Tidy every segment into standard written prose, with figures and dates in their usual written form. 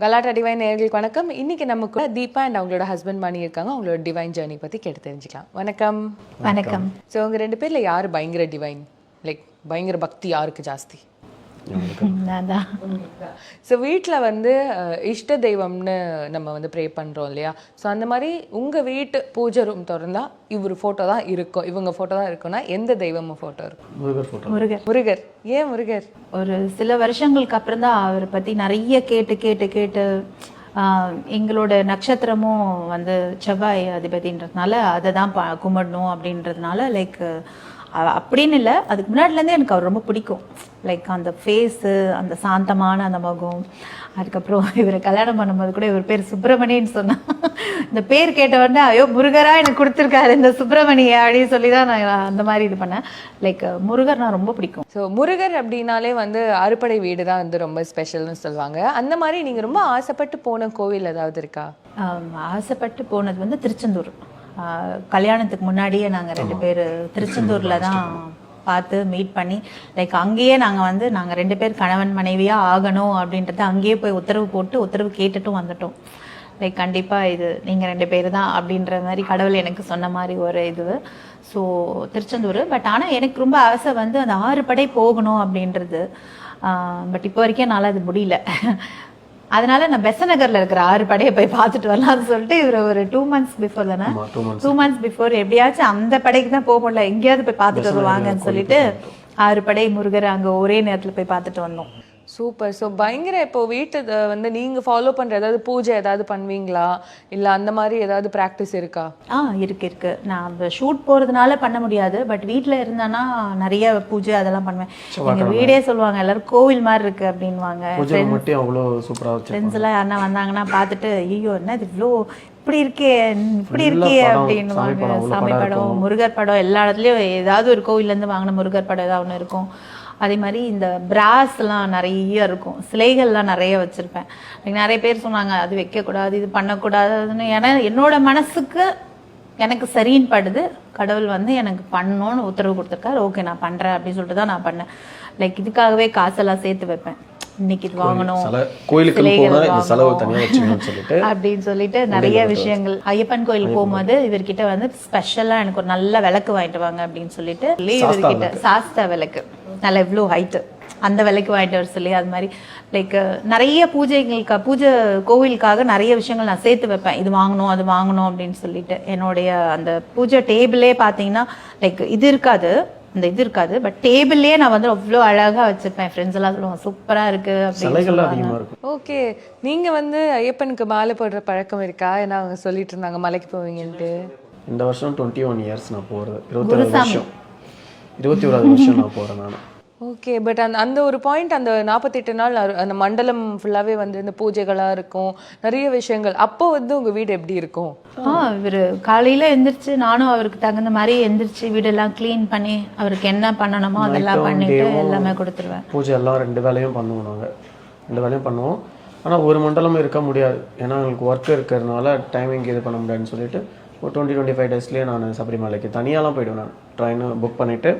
கலாட்டா டிவைன் நேயர்களுக்கு வணக்கம். இன்னைக்கு நமக்கு தீபா அண்ட் அவங்களோட ஹஸ்பண்ட் மணி இருக்காங்க. அவங்களோட டிவைன் ஜர்னி பத்தி கேட்டு தெரிஞ்சுக்கலாம். வணக்கம். வணக்கம். ஸோ உங்க 2 பேர்ல யாரு பயங்கர டிவைன், லைக் பயங்கர பக்தி யாருக்கு ஜாஸ்தி? ஸோ வீட்டில் வந்து இஷ்ட தெய்வம்னு நம்ம வந்து ப்ரே பண்ணுறோம் இல்லையா? ஸோ அந்த மாதிரி உங்கள் வீட்டு பூஜை ரூம் திறந்தா இவர் ஃபோட்டோ தான் இருக்கும், இவங்க ஃபோட்டோ தான் இருக்கும்னா எந்த தெய்வமும் ஃபோட்டோ இருக்கும்? முருகர். முருகர். ஏன் முருகர்? ஒரு சில வருஷங்களுக்கு அப்புறம் தான் அவரை பற்றி நிறைய கேட்டு எங்களோட நட்சத்திரமும் வந்து செவ்வாய் அதிபதின்றதுனால அதை தான் கும்பிடணும் அப்படின்றதுனால லைக் அப்படின்னு இல்லை, அதுக்கு முன்னாடிலேருந்தே எனக்கு அவர் ரொம்ப பிடிக்கும். லைக் அந்த ஃபேஸு, அந்த சாந்தமான அந்த முகம். அதுக்கப்புறம் இவரை கல்யாணம் பண்ணும்போது கூட இவர் பேர் சுப்பிரமணியன்னு சொன்னான். இந்த பேர் கேட்ட உடனே ஐயோ முருகரா எனக்கு கொடுத்துருக்காரு இந்த சுப்பிரமணிய அப்படின்னு சொல்லி தான் நான் அந்த மாதிரி இது பண்ணேன். லைக் முருகர் நான் ரொம்ப பிடிக்கும். ஸோ முருகர் அப்படின்னாலே வந்து அறுபடை வீடு தான் வந்து ரொம்ப ஸ்பெஷல்னு சொல்லுவாங்க. அந்த மாதிரி நீங்கள் ரொம்ப ஆசைப்பட்டு போன கோவில் ஏதாவது இருக்கா? ஆசைப்பட்டு போனது வந்து திருச்செந்தூர். கல்யாணத்துக்கு முன்னாடியே நாங்கள் 2 பேர் திருச்செந்தூரில் தான் பார்த்து மீட் பண்ணி லைக் அங்கேயே நாங்கள் 2 பேர் கணவன் மனைவியாக ஆகணும் அப்படின்றத அங்கேயே போய் உத்தரவு கேட்டுட்டும் வந்துட்டோம். லைக் கண்டிப்பாக இது நீங்கள் 2 பேர் தான் அப்படின்ற மாதிரி கடவுள் எனக்கு சொன்ன மாதிரி ஒரு இது. ஸோ திருச்செந்தூர். பட் ஆனால் எனக்கு ரொம்ப ஆசை வந்து அந்த 6 படை போகணும் அப்படின்றது. பட் இப்போ வரைக்கும் என்னால் அது முடியல. அதனால நான் பெசநகர்ல இருக்கிற 6 படையை போய் பார்த்துட்டு வரலாம்னு சொல்லிட்டு இவர் ஒரு 2 months பிஃபோர் தானே 2 months பிஃபோர் எப்படியாச்சும் அந்த படைக்கு தான் போக முடியல, எங்கேயாவது போய் பார்த்துட்டு வருவாங்கன்னு சொல்லிட்டு 6 படை முருகர் அங்கே ஒரே நேரத்தில் போய் பார்த்துட்டு வந்தோம். சூப்பர். ஸோ பயங்கர இப்போ வீட்டு வந்து நீங்கள் ஃபாலோ பண்ணுற ஏதாவது பூஜை ஏதாவது பண்ணுவீங்களா, இல்லை அந்த மாதிரி ஏதாவது ப்ராக்டிஸ் இருக்கா? இருக்கு. நான் ஷூட் போகிறதுனால பண்ண முடியாது, பட் வீட்டில் இருந்தானா நிறைய பூஜை அதெல்லாம் பண்ணுவேன். எங்கள் வீடே சொல்லுவாங்க எல்லாரும் கோவில் மாதிரி இருக்கு அப்படின்வாங்க. ஃப்ரெண்ட்ஸ் எல்லாம் யாருன்னா வந்தாங்கன்னா பார்த்துட்டு ஐயோ என்ன இது இவ்வளோ இப்படி இருக்கே அப்படின்வாங்க. சாமி படம், முருகர் படம் எல்லா இடத்துலையும் ஏதாவது ஒரு கோவிலேருந்து வாங்கின முருகர் படம் ஏதாவது ஒன்று இருக்கும். அதே மாதிரி இந்த பிராஸ்லாம் நிறைய இருக்கும், சிலைகள்லாம் நிறைய வச்சுருப்பேன். நிறைய பேர் சொன்னாங்க அது வைக்கக்கூடாது, இது பண்ணக்கூடாதுன்னு. ஏன்னா என்னோட மனசுக்கு எனக்கு சரின்னு படுது. கடவுள் வந்து எனக்கு பண்ணணும்னு உத்தரவு கொடுத்துருக்காரு. ஓகே நான் பண்ணுறேன் அப்படின்னு சொல்லிட்டு தான் நான் பண்ணேன். லைக் இதுக்காகவே காசெல்லாம் சேர்த்து வைப்பேன். இன்னைக்கு இது வாங்கணும், அப்படின்னு சொல்லிட்டு நிறைய விஷயங்கள். ஐயப்பன் கோயில் போகும்போது இவர்கிட்ட வந்து ஸ்பெஷலா எனக்கு ஒரு நல்ல விளக்கு வாங்கிட்டு வாங்க அப்படின்னு சொல்லிட்டு இவர்கிட்ட சாஸ்தா விளக்கு நல்ல இவ்வளோ ஹைட்டு அந்த விலைக்கு வாங்கிட்டு வர சொல்லி அது மாதிரி லைக் நிறைய பூஜை கோவிலுக்காக நிறைய விஷயங்கள் நான் சேர்த்து வைப்பேன். இது வாங்கணும் அது வாங்கணும் அப்படின்னு சொல்லிட்டு. என்னுடைய அந்த பூஜை டேபிளே பார்த்தீங்கன்னா லைக் இது இருக்காது பட் டேபிள்லயே நான் வந்து அவ்வளோ அழகா வச்சிருப்பேன். ஃப்ரெண்ட்ஸ் எல்லாம் சொல்லுவாங்க சூப்பரா இருக்கு அப்படின்னு. ஓகே, நீங்க வந்து ஐயப்பனுக்கு மாலை போடுற பழக்கம் இருக்கா? ஏன்னா அவங்க சொல்லிட்டு இருந்தாங்க மலைக்கு போவீங்கன்ட்டு. இந்த வருஷம் 21 years நான் போறது, 21வது வருஷம் நான் போறேன் நான். ஓகே, பட் அந்த ஒரு பாயிண்ட், அந்த 48 நாள் அந்த மண்டலம் ஃபுல்லாவே வந்து இந்த பூஜைகளா இருக்கும், நிறைய விஷயங்கள். அப்போ வந்து உங்க வீடு எப்படி இருக்கும்? இவர் காலையில எந்திரிச்சு நானும் அவருக்கு தகுந்த மாதிரி எந்திரிச்சு வீடெல்லாம் கிளீன் பண்ணி அவருக்கு என்ன பண்ணணுமோ அதெல்லாம் பண்ணிட்டு எல்லாமே கொடுத்துருவேன். பூஜை எல்லாம் 2 வேலையும் பண்ணுவோம், நாங்கள் 2 வேலையும் பண்ணுவோம். ஆனால் ஒரு மண்டலம் இருக்க முடியாது, ஏன்னா எங்களுக்கு ஒர்க் இருக்கிறதுனால டைமிங் இது பண்ண முடியாதுன்னு சொல்லிட்டு ஒரு 20-25 daysலேயே நான் சபரிமலைக்கு தனியாலாம் போயிடுவேன். நான் ட்ரெயின் புக் பண்ணிவிட்டு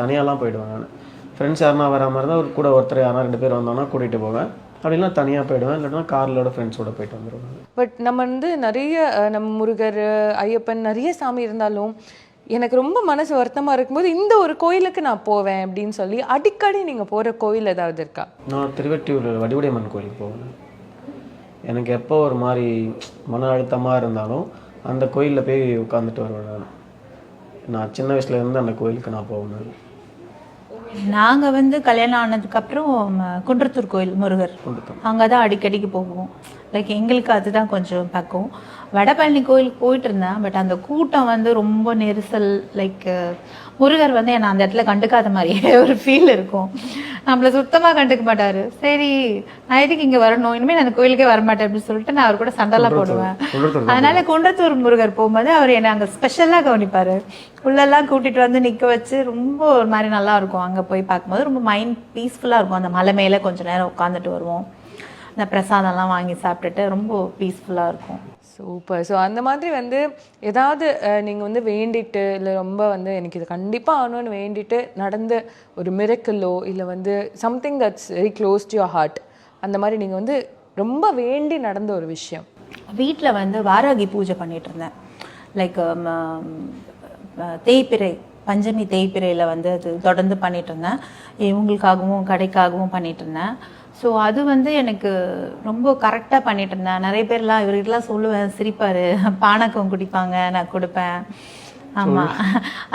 தனியாலாம் போயிடுவேன். நான் ஃப்ரெண்ட்ஸ் யாருனா வர மாதிரி இருந்தால் கூட ஒருத்தர் யாரா 2 பேர் வந்தோன்னா கூட்டிகிட்டு போவேன். அப்படின்னா தனியாக போயிடுவேன், இல்லைன்னா கார்லோட ஃப்ரெண்ட்ஸோட போயிட்டு வந்துடுவேன். பட் நம்ம வந்து நிறைய நம்ம முருகர் ஐயப்பன் நிறைய சாமி இருந்தாலும் எனக்கு ரொம்ப மனசு வருத்தமாக இருக்கும்போது இந்த ஒரு கோயிலுக்கு நான் போவேன் அப்படின்னு சொல்லி அடிக்கடி நீங்கள் போகிற கோயில் ஏதாவது இருக்கா? நான் திருவெட்டியூர் வடிவுடையம்மன் கோயிலுக்கு போவேன். எனக்கு எப்போ ஒரு மாதிரி மன அழுத்தமாக இருந்தாலும் அந்த கோயிலில் போய் உட்காந்துட்டு வருவேன். நான் சின்ன வயசுலேருந்து அந்த கோயிலுக்கு நான் போவேன். நாங்கள் வந்து கல்யாணம் ஆனதுக்கப்புறம் குன்றத்தூர் கோயில் முருகர் அங்கே தான் அடிக்கடிக்கு போவோம். லைக் எங்களுக்கு அதுதான் கொஞ்சம் பக்கம். வடபழனி கோயிலுக்கு போயிட்டு இருந்தேன், பட் அந்த கூட்டம் வந்து ரொம்ப நெரிசல். லைக் முருகர் வந்து என்னை அந்த இடத்துல கண்டுக்காத மாதிரியே ஒரு ஃபீல் இருக்கும். நம்மளை சுத்தமாக கண்டுக்க மாட்டார். சரி நான் எதுக்கு இங்கே வரணும், இனிமேல் நான் அந்த கோயிலுக்கே வரமாட்டேன் அப்படின்னு சொல்லிட்டு நான் அவர் கூட சண்டைலாம் போடுவேன். அதனால குன்றத்தூர் முருகர் போகும்போது அவர் என்னை அங்கே ஸ்பெஷலாக கவனிப்பார். உள்ளெல்லாம் கூட்டிகிட்டு வந்து நிற்க வச்சு ரொம்ப ஒரு மாதிரி நல்லா இருக்கும். அங்கே போய் பார்க்கும்போது ரொம்ப மைண்ட் பீஸ்ஃபுல்லாக இருக்கும். அந்த மலை மேலே கொஞ்சம் நேரம் உட்காந்துட்டு வருவோம், இந்த பிரசாதம்லாம் வாங்கி சாப்பிட்டுட்டு ரொம்ப பீஸ்ஃபுல்லாக இருக்கும். சூப்பர். ஸோ அந்த மாதிரி வந்து ஏதாவது நீங்கள் வந்து வேண்டிட்டு இல்லை ரொம்ப வந்து எனக்கு இது கண்டிப்பாக ஆகணும்னு வேண்டிட்டு நடந்த ஒரு மிரக்கலோ இல்லை வந்து something that's very close to your heart, அந்த மாதிரி நீங்கள் வந்து ரொம்ப வேண்டி நடந்த ஒரு விஷயம்? வீட்டில் வந்து வாராகி பூஜை பண்ணிட்டு இருந்தேன். லைக் தேய்பிறை, பஞ்சமி தேய்பிறையில் வந்து அது தொடர்ந்து பண்ணிட்டு இருந்தேன். இவங்களுக்காகவும் கடைக்காகவும் பண்ணிட்டு இருந்தேன். ஸோ அது வந்து எனக்கு ரொம்ப கரெக்டாக பண்ணிட்டு இருந்தேன். நிறைய பேர்லாம் இவர்கிட்டலாம் சொல்லுவேன், சிரிப்பார். பானக்கம் குடிப்பாங்க, நான் கொடுப்பேன். ஆமாம்,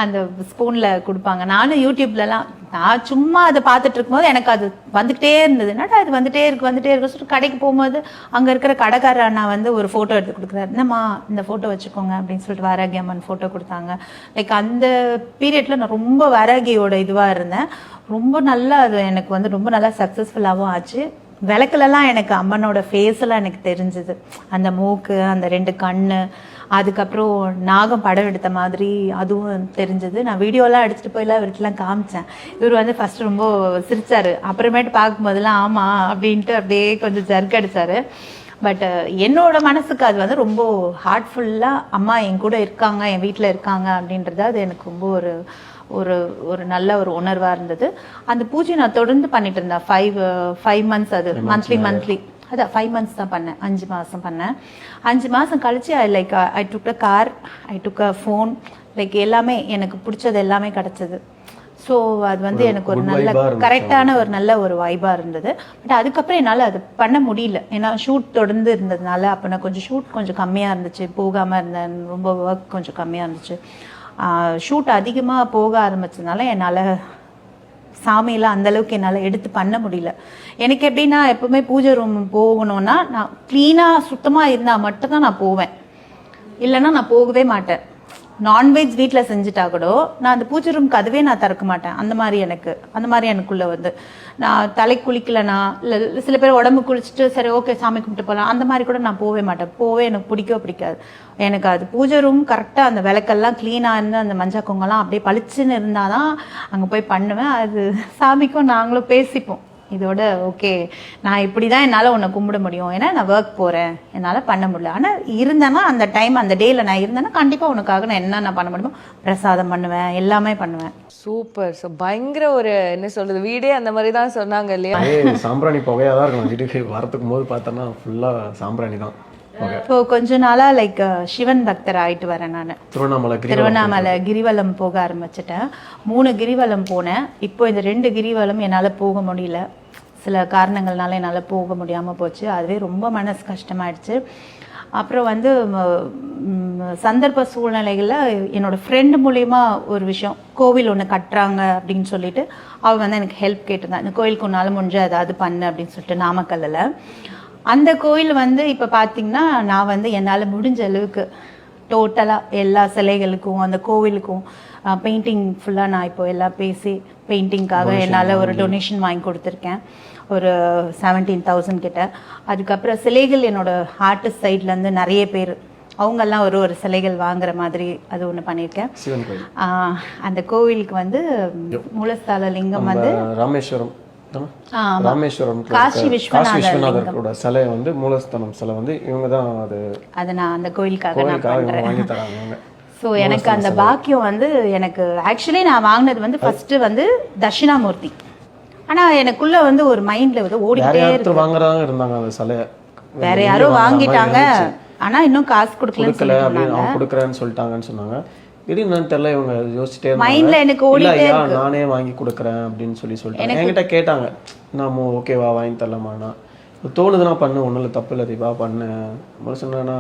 அந்த ஸ்பூனில் கொடுப்பாங்க. நானும் யூடியூப்லலாம் நான் சும்மா அதை பார்த்துட்டு இருக்கும்போது எனக்கு அது வந்துகிட்டே இருந்தது. என்னடா இது வந்துட்டே இருக்கு சொல்லிட்டு கடைக்கு போகும்போது அங்கே இருக்கிற கடைக்கார அண்ணா வந்து ஒரு ஃபோட்டோ எடுத்து கொடுக்குறாரு. என்னம்மா இந்த ஃபோட்டோ வச்சுக்கோங்க அப்படின்னு சொல்லிட்டு வாராகி அம்மன் ஃபோட்டோ கொடுத்தாங்க. லைக் அந்த பீரியடில் நான் ரொம்ப வாராகியோட இதுவாக இருந்தேன். ரொம்ப நல்லா அது எனக்கு வந்து ரொம்ப நல்லா சக்ஸஸ்ஃபுல்லாகவும் ஆச்சு. விளக்குலலாம் எனக்கு அம்மனோட ஃபேஸெல்லாம் எனக்கு தெரிஞ்சுது. அந்த மூக்கு, அந்த 2 கண்ணு, அதுக்கப்புறம் நாகம் படம் எடுத்த மாதிரி அதுவும் தெரிஞ்சது. நான் வீடியோலாம் எடுத்துகிட்டு போயெல்லாம் இவர்கிட்டலாம் காமிச்சேன். இவர் வந்து ஃபர்ஸ்ட் ரொம்ப சிரிச்சாரு. அப்புறமேட்டு பார்க்கும்போதெல்லாம் ஆமாம் அப்படின்ட்டு அப்படியே கொஞ்சம் ஜர்க் அடிச்சாரு. பட் என்னோட மனசுக்கு அது வந்து ரொம்ப ஹார்ட்ஃபுல்லாக அம்மா என் கூட இருக்காங்க, என் வீட்டில் இருக்காங்க அப்படின்றது அது எனக்கு ரொம்ப ஒரு ஒரு ஒரு நல்ல ஒரு உணர்வாக இருந்தது. அந்த பூஜை நான் தொடர்ந்து பண்ணிட்டு இருந்தேன். 5 மந்த்ஸ், அது மந்த்லி அதான் 5 மந்த்ஸ் தான் பண்ணேன். 5 மாதம் பண்ணேன். 5 மாதம் கழிச்சு I took a car, I took a phone, like எல்லாமே எனக்கு பிடிச்சது எல்லாமே கிடச்சிது. ஸோ அது வந்து எனக்கு ஒரு நல்ல கரெக்டான ஒரு நல்ல ஒரு வைபாக இருந்தது. பட் அதுக்கப்புறம் என்னால் அது பண்ண முடியல. ஏன்னா ஷூட் தொடர்ந்து இருந்ததுனால அப்போ நான் ஷூட் கொஞ்சம் கம்மியாக இருந்துச்சு, போகாமல் இருந்தேன். ரொம்ப ஒர்க் கொஞ்சம் கம்மியாக இருந்துச்சு. ஷூட் அதிகமாக போக ஆரம்பிச்சதுனால என்னால் சாமியெல்லாம் அந்தளவுக்கு என்னால் எடுத்து பண்ண முடியல. எனக்கு எப்படின்னா எப்போவுமே பூஜை ரூம் போகணுன்னா நான் க்ளீனாக சுத்தமாக இருந்தால் மட்டும்தான் நான் போவேன், இல்லைன்னா நான் போகவே மாட்டேன். நான்வெஜ் வீட்டில் செஞ்சுட்டா கூட நான் அந்த பூஜை ரூம் கதவே நான் திறக்க மாட்டேன். அந்த மாதிரி எனக்குள்ளே வந்து நான் தலை குளிக்கலைனா, இல்லை சில பேர் உடம்பு குளிச்சுட்டு சரி ஓகே சாமி கும்பிட்டு போகலாம், அந்த மாதிரி கூட நான் போவே மாட்டேன். எனக்கு பிடிக்காது. எனக்கு அது பூஜை ரூம் கரெக்டாக அந்த விளக்கெல்லாம் க்ளீனாக இருந்து அந்த மஞ்சள் குங்கெல்லாம் அப்படியே பளிச்சுன்னு இருந்தால் தான் அங்கே போய் பண்ணுவேன். அது சாமிக்கும் நாங்களும் பேசிப்போம், இதோட ஓகே நான் இப்படி தான் என்னால் உன்னை கும்பிட முடியும், ஏன்னா நான் ஒர்க் போகிறேன், என்னால் பண்ண முடியல. ஆனால் இருந்தேன்னா அந்த டைம் அந்த டேயில் நான் இருந்தேன்னா கண்டிப்பாக உனக்காக நான் என்னென்ன பண்ண முடியுமோ பிரசாதம் பண்ணுவேன், எல்லாமே பண்ணுவேன். சூப்பர். ஸோ பயங்கர ஒரு என்ன சொல்கிறது, வீடே அந்த மாதிரி தான் சொன்னாங்க இல்லையா? சாம்பிராணி புகையாக தான் இருக்கும். வீட்டுக்கு வரத்துக்கும் போது பார்த்தோன்னா ஃபுல்லாக சாம்பிராணி தான். இப்போ கொஞ்ச நாளாக லைக் சிவன் பக்தர் ஆகிட்டு வரேன். நான் திருவண்ணாமலை கிரிவலம் போக ஆரம்பிச்சிட்டேன். 3 கிரிவலம் போனேன். இப்போ இந்த 2 கிரிவலம் என்னால் போக முடியல, சில காரணங்கள்னால என்னால் போக முடியாமல் போச்சு. அதுவே ரொம்ப மனசு கஷ்டமாயிடுச்சு. அப்புறம் வந்து சந்தர்ப்ப சூழ்நிலைகளில் என்னோடய ஃப்ரெண்டு மூலிமா ஒரு விஷயம், கோவில் ஒன்று கட்டுறாங்க அப்படின்னு சொல்லிட்டு அவள் வந்து எனக்கு ஹெல்ப் கேட்டிருந்தா, இந்த கோயிலுக்கு ஒன்றால் முடிஞ்ச ஏதாவது பண்ணு அப்படின்னு சொல்லிட்டு நாமக்கல்லில். அந்த கோயில் வந்து இப்போ பார்த்தீங்கன்னா நான் வந்து என்னால் முடிஞ்ச அளவுக்கு டோட்டலாக எல்லா சிலைகளுக்கும் அந்த கோவிலுக்கும் பெயிண்டிங் ஃபுல்லாக நான் இப்போ எல்லாம் பேசி பெயிண்டிங்காக என்னால் ஒரு டொனேஷன் வாங்கி கொடுத்துருக்கேன், ஒரு 17,000 கிட்ட. அதுக்கப்புறம் சிலைகள் என்னோட ஆர்டிஸ்ட் சைட்லேருந்து நிறைய பேர் அவங்கெல்லாம் ஒரு சிலைகள் வாங்குற மாதிரி அது ஒன்று பண்ணியிருக்கேன். அந்த கோவிலுக்கு வந்து மூலஸ்தான லிங்கம் வந்து ராமேஸ்வரம் காசி விஸ்வநாதரோட சிலை வந்து மூலஸ்தானம் சிலை வந்து இவங்க தான் அது நான் அந்த கோயிலுக்காக வாங்கி தராங்க. ஸோ எனக்கு அந்த பாக்கியம் வந்து எனக்கு ஆக்சுவலி நான் வாங்கினது வந்து ஃபர்ஸ்ட் வந்து தட்சிணாமூர்த்தி. ஆனால் எனக்குள்ள வந்து ஒரு மைண்ட்ல வந்து ஓடிட்டே இருக்கு, வாங்குறவங்க இருந்தாங்க அந்த சிலையை, வேற யாரும் வாங்கிட்டாங்க, ஆனால் இன்னும் காசு கொடுக்கல அப்படின்னு அவங்க கொடுக்குறேன்னு சொல்லிட்டாங்கன்னு சொன்னாங்க. திடீர்னு தெரியல, இவங்க யோசிச்சுட்டே மைண்ட்ல எனக்கு ஓடிட்டே இருக்கு, நானே வாங்கி கொடுக்குறேன் அப்படின்னு சொல்லிட்டாங்க. என்கிட்ட கேட்டாங்க, நாம ஓகேவா வாங்கி தரலாமாண்ணா, தோணுதுன்னா பண்ணு, ஒன்றும் இல்லை தப்பு இல்லை தீபா பண்ணு. சொன்னா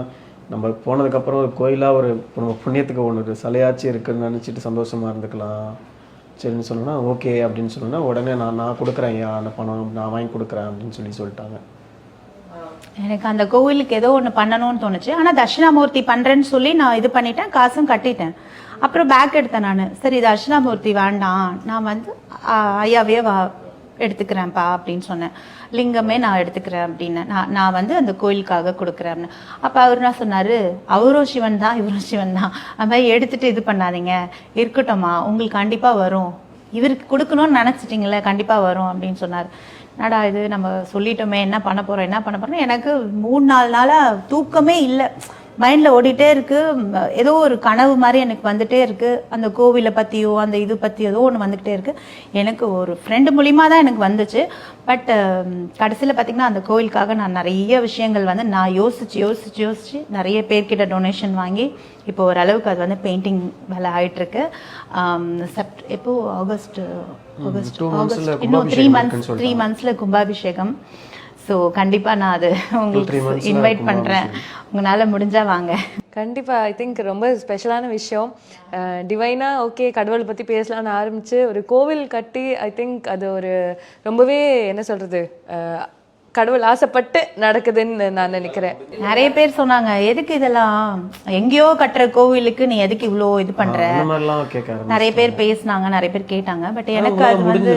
நம்ம போனதுக்கப்புறம் ஒரு கோயிலாக ஒரு நம்ம புண்ணியத்துக்கு ஒன்று சிலையாச்சு இருக்குன்னு நினச்சிட்டு சந்தோஷமாக இருந்துக்கலாம் சரின்னு சொன்னோன்னா ஓகே அப்படின்னு சொன்னோன்னா உடனே நான் கொடுக்குறேன், அந்த பணம் நான் வாங்கி கொடுக்குறேன் அப்படின்னு சொல்லிட்டாங்க. எனக்கு அந்த கோவிலுக்கு ஏதோ ஒன்று பண்ணணும்னு தோணுச்சு. ஆனால் தட்சிணாமூர்த்தி பண்ணுறேன்னு சொல்லி நான் இது பண்ணிட்டேன், காசும் கட்டிட்டேன். அப்புறம் பேக் எடுத்தேன் நான், சரி தட்சிணாமூர்த்தி வேண்டாம், நான் வந்து ஐயாவே எடுத்துக்கிறேன்ப்பா அப்படின்னு சொன்னேன். லிங்கமே நான் எடுத்துக்கிறேன் அப்படின்னு நான் வந்து அந்த கோயிலுக்காக கொடுக்குறேன். அப்போ அவர் என்ன சொன்னார், அவரும் சிவன் தான் இவரும் சிவன் தான், அது மாதிரி எடுத்துகிட்டு இது பண்ணாதீங்க, இருக்கட்டும்மா உங்களுக்கு கண்டிப்பாக வரும், இவருக்கு கொடுக்கணும்னு நினச்சிட்டிங்களே கண்டிப்பாக வரும் அப்படின்னு சொன்னார். என்னடா இது நம்ம சொல்லிட்டோமே, என்ன பண்ண போகிறோம் எனக்கு 3-4 நாளாக தூக்கமே இல்லை. மைண்டில் ஓடிட்டே இருக்கு. ஏதோ ஒரு கனவு மாதிரி எனக்கு வந்துட்டே இருக்கு. அந்த கோவிலை பற்றியோ அந்த இது பற்றி ஏதோ ஒன்று வந்துக்கிட்டே இருக்கு. எனக்கு ஒரு ஃப்ரெண்டு மூலிமா தான் எனக்கு வந்துச்சு. பட் கடைசியில் பார்த்திங்கன்னா அந்த கோவிலுக்காக நான் நிறைய விஷயங்கள் வந்து நான் யோசிச்சு நிறைய பேர்கிட்ட டொனேஷன் வாங்கி இப்போ ஓரளவுக்கு அது வந்து பெயிண்டிங் வேலை ஆகிட்டுருக்கு. எப்போ ஆகஸ்ட் இன்னும் 3 months கும்பாபிஷேகம். ஸோ கண்டிப்பாக நான் அது உங்களுக்கு இன்வைட் பண்ணுறேன். உங்களால் முடிஞ்சா வாங்க. கண்டிப்பாக. ஐ திங்க் ரொம்ப ஸ்பெஷலான விஷயம். டிவைனா ஓகே கடவுளை பற்றி பேசலான்னு ஆரம்பித்து ஒரு கோவில் கட்டி ஐ திங்க் அது ஒரு ரொம்பவே என்ன சொல்கிறது கடவுள் ஆசைப்பட்டு நடக்குதுன்னு நான் நினைக்கிறேன். நிறைய பேர் சொன்னாங்க எதுக்கு இதெல்லாம் எங்கேயோ கட்டுற கோவிலுக்கு நீ எதுக்கு இவ்வளோ இது பண்ற, நிறைய பேர் பேசினாங்க, நிறைய பேர் கேட்டாங்க. பட் எனக்கு அது வந்து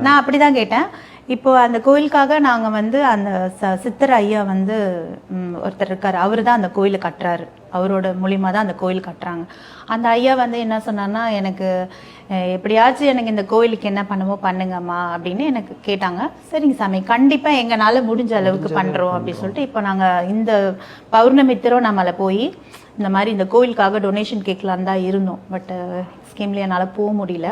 நான் அப்படிதான் கேட்டேன். இப்போ அந்த கோயிலுக்காக நாங்கள் வந்து அந்த சித்தர் ஐயா வந்து ஒருத்தர் இருக்கார், அவர் தான் அந்த கோயிலை கட்டுறாரு. அவரோட மூலியமாக தான் அந்த கோயில் கட்டுறாங்க. அந்த ஐயா வந்து என்ன சொன்னார்னா, எனக்கு எப்படியாச்சும் எனக்கு இந்த கோயிலுக்கு என்ன பண்ணமோ பண்ணுங்கம்மா அப்படின்னு எனக்கு கேட்டாங்க. சரிங்க சாமி, கண்டிப்பாக எங்களால் முடிஞ்ச அளவுக்கு பண்ணுறோம் அப்படின்னு சொல்லிட்டு இப்போ நாங்கள் இந்த பௌர்ணமி திருவண்ணாமலை போய் இந்த மாதிரி இந்த கோயிலுக்காக டொனேஷன் கேட்கலான்னு தான் இருந்தோம். பட் ஸ்கீம்லேயே என்னால் போக முடியல.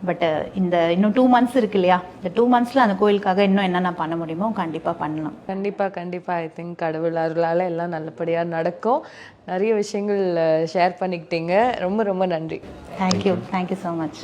பட் இந்த இன்னும் 2 months இருக்கு இல்லையா, இந்த 2 monthsல அந்த கோயிலுக்காக இன்னும் என்னென்ன பண்ண முடியுமோ கண்டிப்பாக பண்ணலாம். கண்டிப்பாக ஐ திங்க் கடவுள் அருளால் எல்லாம் நல்லபடியாக நடக்கும். நிறைய விஷயங்கள் ஷேர் பண்ணிக்கிட்டீங்க. ரொம்ப நன்றி. Thank you so much.